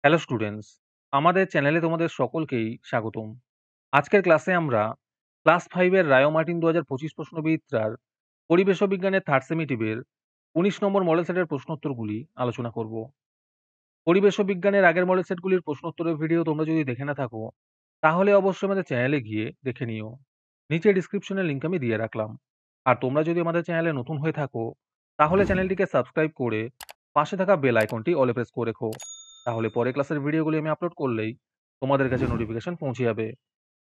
Hello students, আমাদের চ্যানেলে তোমাদের সকলকেই স্বাগতম। আজকের ক্লাসে আমরা ক্লাস 5 এর রায়ো মার্টিন 2025 প্রশ্নবিচিত্রার পরিবেশ ও বিজ্ঞানের থার্ড সেমিটিভের 19 নম্বর মডেল সেটের প্রশ্নোত্তরগুলি আলোচনা করব। পরিবেশ ও বিজ্ঞানের আগের মডেল সেটগুলির প্রশ্নোত্তরের ভিডিও তোমরা যদি দেখে না থাকো, তাহলে অবশ্যই আমাদের চ্যানেলে গিয়ে দেখে নিও। নিচে ডিসক্রিপশনের লিংক আমি দিয়ে রাখলাম। আর তোমরা যদি আমাদের চ্যানেলে নতুন হয়ে থাকো, তাহলে চ্যানেলটিকে সাবস্ক্রাইব করে পাশে থাকা বেল আইকনটি অলে প্রেস করে রেখো। তাহলে পরে ক্লাসের ভিডিওগুলি আমি আপলোড করলেই তোমাদের কাছে নোটিফিকেশন পৌঁছে যাবে।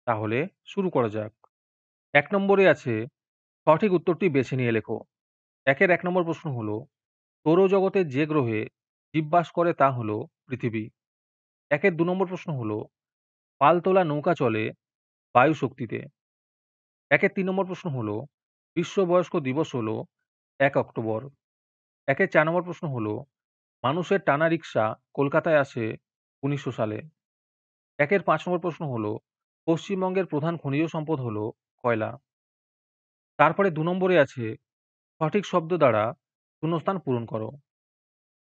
তাহলে শুরু করা যাক। ১ নম্বরে আছে সঠিক উত্তরটি বেছে নিয়ে লেখো। একের ১ নম্বর প্রশ্ন হলো, সৌরজগতের যে গ্রহে জীববাস করে তা হলো পৃথিবী। একের ২ নম্বর প্রশ্ন হলো, পালতোলা নৌকা চলে বায়ু শক্তিতে। একের ৩ নম্বর প্রশ্ন হলো, বিশ্ব বয়স্ক দিবস হলো ১ অক্টোবর। একের ৪ নম্বর প্রশ্ন হলো, মানুষের টানা রিকশা কলকাতায় আসে ১৯০০ সালে। একের ৫ নম্বর প্রশ্ন হলো, পশ্চিমবঙ্গের প্রধান খনিজ সম্পদ হলো কয়লা। তারপরে ২ নম্বরে আছে সঠিক শব্দ দ্বারা শূন্যস্থান পূরণ করো।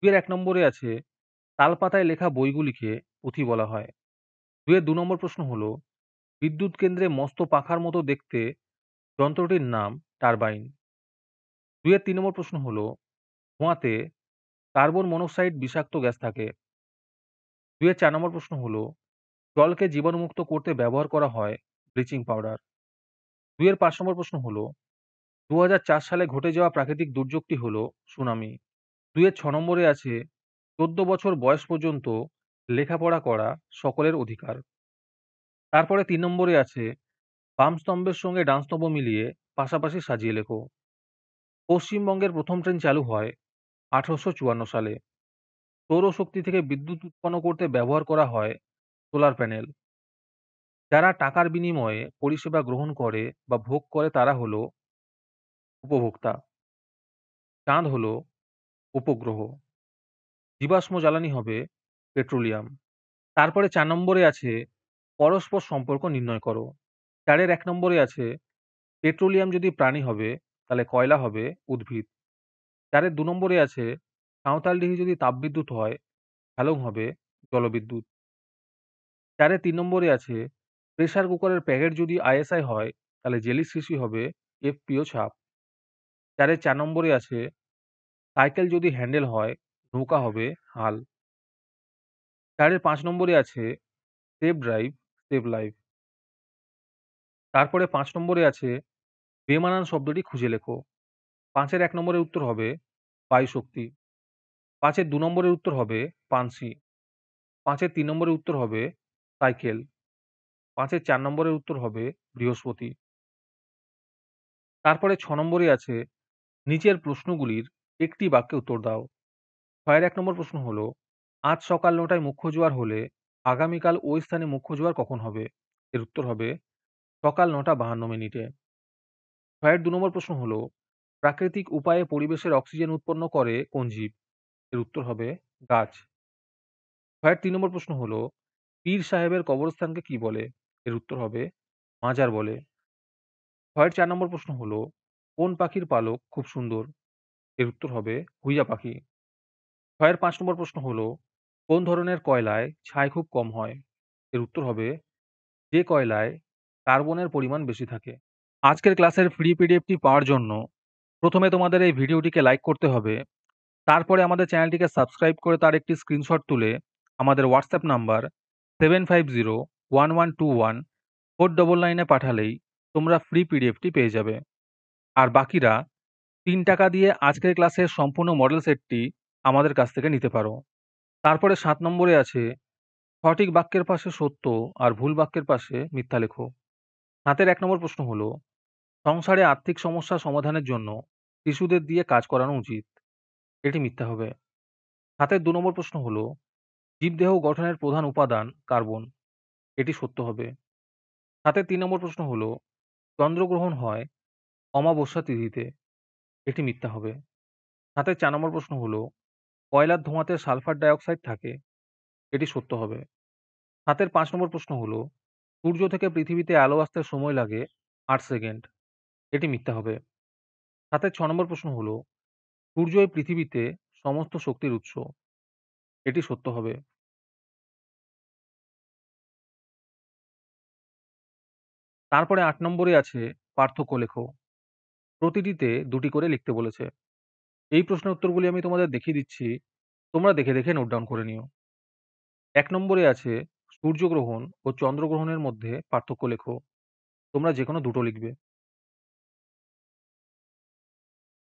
২ এর ১ নম্বরে আছে তালপাতায় লেখা বইগুলিকে পুঁথি বলা হয়। ২ এর ২ নম্বর প্রশ্ন হলো, বিদ্যুৎ কেন্দ্রে মস্ত পাখার মতো দেখতে যন্ত্রটির নাম টারবাইন। ২ এর ৩ নম্বর প্রশ্ন হলো, ধোঁয়াতে কার্বন মনোক্সাইড বিষাক্ত গ্যাস থাকে। ২ এর ৪ নম্বর প্রশ্ন হলো, জলকে জীবাণুমুক্ত করতে ব্যবহার করা হয় ব্লিচিং পাউডার। ২ এর ৫ নম্বর প্রশ্ন হলো, ২০০৪ সালে ঘটে যাওয়া প্রাকৃতিক দুর্যোগটি হলো সুনামি। ২ এর ৬ নম্বরে আছে ১৪ বছর বয়স পর্যন্ত লেখাপড়া করা সকলের অধিকার। তারপরে ৩ নম্বরে আছে বাম স্তম্ভের সঙ্গে ডান স্তম্ভ মিলিয়ে পাশাপাশি সাজিয়ে লেখো। পশ্চিমবঙ্গের প্রথম ট্রেন চালু হয় ১৮৫৪ সালে। সৌরশক্তি থেকে বিদ্যুৎ উৎপন্ন করতে ব্যবহার করা হয় সোলার প্যানেল। যারা টাকার বিনিময়ে পরিষেবা গ্রহণ করে বা ভোগ করে তারা হলো উপভোক্তা। চাঁদ হলো উপগ্রহ। জীবাশ্ম জ্বালানি হবে পেট্রোলিয়াম। তারপরে ৪ নম্বরে আছে পরস্পর সম্পর্ক নির্ণয় করো। ৪ এর ১ নম্বরে আছে পেট্রোলিয়াম যদি প্রাণী হবে তাহলে কয়লা হবে উদ্ভিদ। ৪ এর ২ নম্বরে আছে সাঁওতালডিহি যদি তাপবিদ্যুৎ হয় হ্যালং হবে জলবিদ্যুৎ। ৪ এর ৩ নম্বরে আছে প্রেসার কুকারের প্যাকেট যদি আইএসআই হয় তাহলে জেলিসিসি হবে এফপিও ছাপ। ৪ এর ৪ নম্বরে আছে সাইকেল যদি হ্যান্ডেল হয় নৌকা হবে হাল। ৪ এর ৫ নম্বরে আছে সেভ ড্রাইভ সেভ লাইফ। তারপরে ৫ নম্বরে আছে বেমানান শব্দটি খুঁজে লেখো। ৫ এর ১ নম্বরের উত্তর হবে বায়ুশক্তি। ৫ এর ২ নম্বরের উত্তর হবে পানসি। ৫ এর ৩ নম্বরের উত্তর হবে সাইকেল। ৫ এর ৪ নম্বরের উত্তর হবে বৃহস্পতি। তারপরে ৬ নম্বরে আছে নিচের প্রশ্নগুলির একটি বাক্যে উত্তর দাও। ৬ এর ১ নম্বর প্রশ্ন হলো, আজ সকাল ৯টায় মুখ্য জোয়ার হলে আগামীকাল ওই স্থানে মুখ্য জোয়ার কখন হবে? এর উত্তর হবে সকাল ৯টা ৫২ মিনিটে। ৬ এর ২ নম্বর প্রশ্ন হলো, প্রাকৃতিক উপায়ে পরিবেশের অক্সিজেন উৎপন্ন করে কোন জীব? এর উত্তর হবে গাছ। ৬ এর ৩ নম্বর প্রশ্ন হলো, পীর সাহেবের কবরস্থানকে কি বলে? এর উত্তর হবে মাজার বলে। ৬ এর ৪ নম্বর প্রশ্ন হলো, কোন পাখির পালক খুব সুন্দর? এর উত্তর হবে হুইয়া পাখি। ৬ এর ৫ নম্বর প্রশ্ন হলো, কোন ধরনের কয়লায় ছাই খুব কম হয়? এর উত্তর হবে যে কয়লায় কার্বনের পরিমাণ বেশি থাকে। আজকের ক্লাসের ফ্রি পিডিএফটি পাওয়ার জন্য প্রথমে তোমাদের এই ভিডিওটিকে লাইক করতে হবে। তারপরে আমাদের চ্যানেলটিকে সাবস্ক্রাইব করে তার একটি স্ক্রিনশট তুলে আমাদের হোয়াটসঅ্যাপ নাম্বার 7501121499 এ পাঠালেই তোমরা ফ্রি পিডিএফটি পেয়ে যাবে। আর বাকিরা ৩ টাকা দিয়ে আজকের ক্লাসের সম্পূর্ণ মডেল সেটটি আমাদের কাছ থেকে নিতে পারো। তারপরে ৭ নম্বরে আছে সঠিক বাক্যের পাশে সত্য আর ভুল বাক্যের পাশে মিথ্যা লেখো। ৭ এর ১ নম্বর প্রশ্ন হলো, সংসারে আর্থিক সমস্যা সমাধানের জন্য শিশুদের দিয়ে কাজ করানো উচিত। এটি মিথ্যা হবে। ৭ এর ২ নম্বর প্রশ্ন হলো, জীবদেহ গঠনের প্রধান উপাদান কার্বন। এটি সত্য হবে। ৭ এর ৩ নম্বর প্রশ্ন হলো, চন্দ্রগ্রহণ হয় অমাবস্যা তিথিতে। এটি মিথ্যা হবে। ৭ এর ৪ নম্বর প্রশ্ন হলো, কয়লার ধোঁয়াতে সালফার ডাই অক্সাইড থাকে। এটি সত্য হবে। ৭ এর ৫ নম্বর প্রশ্ন হলো, সূর্য থেকে পৃথিবীতে আলো আসতে সময় লাগে ৮ সেকেন্ড। এটি মিথ্যা হবে। ৭ এর ৬ নম্বর প্রশ্ন হলো, সূর্যই পৃথিবীতে সমস্ত শক্তির উৎস। এটি সত্য হবে। তারপরে ৮ নম্বরে আছে পার্থক্য লেখো। প্রতিটিতে ২ টি করে লিখতে বলেছে। এই প্রশ্নের উত্তরগুলি আমি তোমাদের দেখিয়ে দিচ্ছি। তোমরা দেখে, দেখে নোট ডাউন করে নিও। ১ নম্বরে আছে সূর্যগ্রহণ ও চন্দ্রগ্রহণের মধ্যে পার্থক্য লেখো। তোমরা যেকোনো দুটো লিখবে।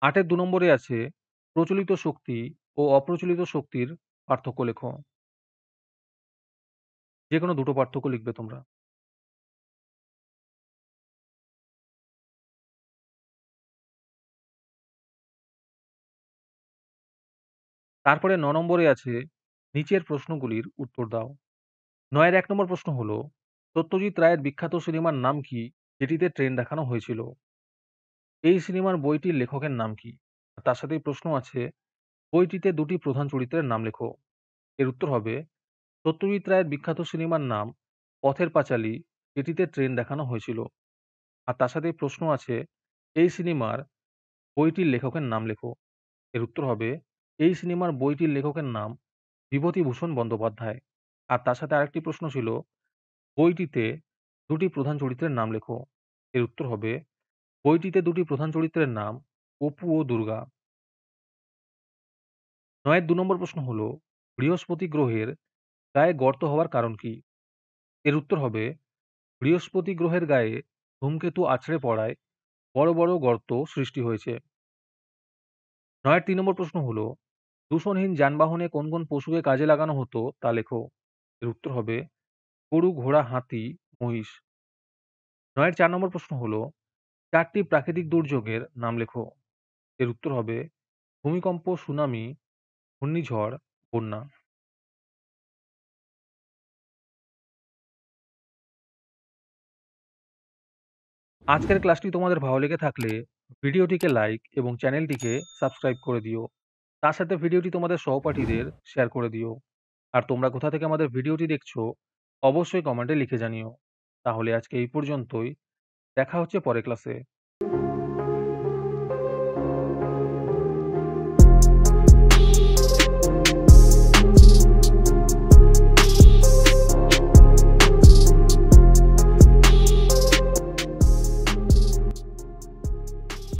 ৮ এর ২ নম্বরে আছে প্রচলিত শক্তি ও অপ্রচলিত শক্তির পার্থক্য লেখো। যেকোনো দুটো পার্থক্য লিখবে তোমরা। তারপরে ৯ নম্বরে আছে নিচের প্রশ্নগুলির উত্তর দাও। ৯ এর ১ নম্বর প্রশ্ন হলো, সত্যজিৎ রায়ের বিখ্যাত সিনেমার নাম কি যেটিতে ট্রেন দেখানো হয়েছিল? এই সিনেমার বইটির লেখকের নাম কি? তার সাথেই প্রশ্ন আছে, বইটিতে ২ টি প্রধান চরিত্রের নাম লেখো। এর উত্তর হবে সত্যজিৎ রায়ের বিখ্যাত সিনেমার নাম পথের পাঁচালী, যেটিতে ট্রেন দেখানো হয়েছিল। আর তার সাথেই প্রশ্ন আছে, এই সিনেমার বইটির লেখকের নাম লেখো। এর উত্তর হবে এই সিনেমার বইটির লেখকের নাম বিভূতিভূষণ বন্দ্যোপাধ্যায়। আর তার সাথে আরেকটি প্রশ্ন ছিল, বইটিতে ২ টি প্রধান চরিত্রের নাম লেখো। এর উত্তর হবে বইটিতে ২ টি প্রধান চরিত্রের নাম অপু ও দুর্গা। ৯ এর ২ নম্বর প্রশ্ন হলো, বৃহস্পতি গ্রহের গায়ে গর্ত হওয়ার কারণ কি? এর উত্তর হবে বৃহস্পতি গ্রহের গায়ে ধূমকেতু আছড়ে পড়ায় বড় বড় গর্ত সৃষ্টি হয়েছে। ৯ এর ৩ নম্বর প্রশ্ন হলো, দূষণহীন যানবাহনে কোন কোন পশুকে কাজে লাগানো হতো তা লেখো। এর উত্তর হবে গরু, ঘোড়া, হাতি, মহিষ। ৯ এর ৪ নম্বর প্রশ্ন হলো, ৪টি প্রাকৃতিক দুর্যোগের নাম লেখো। এর উত্তর হবে ভূমিকম্প, সুনামি, ঘূর্ণিঝড়, বন্যা। আজকের ক্লাসটি তোমাদের ভালো লেগে থাকলে ভিডিওটিকে লাইক এবং চ্যানেলটিকে সাবস্ক্রাইব করে দিও। তার সাথে ভিডিওটি তোমাদের সহপাঠীদের শেয়ার করে দিও। আর তোমরা কোথা থেকে আমাদের ভিডিওটি দেখছো অবশ্যই কমেন্টে লিখে জানিও। তাহলে আজকে এই পর্যন্তই। দেখা হচ্ছে পরের ক্লাসে।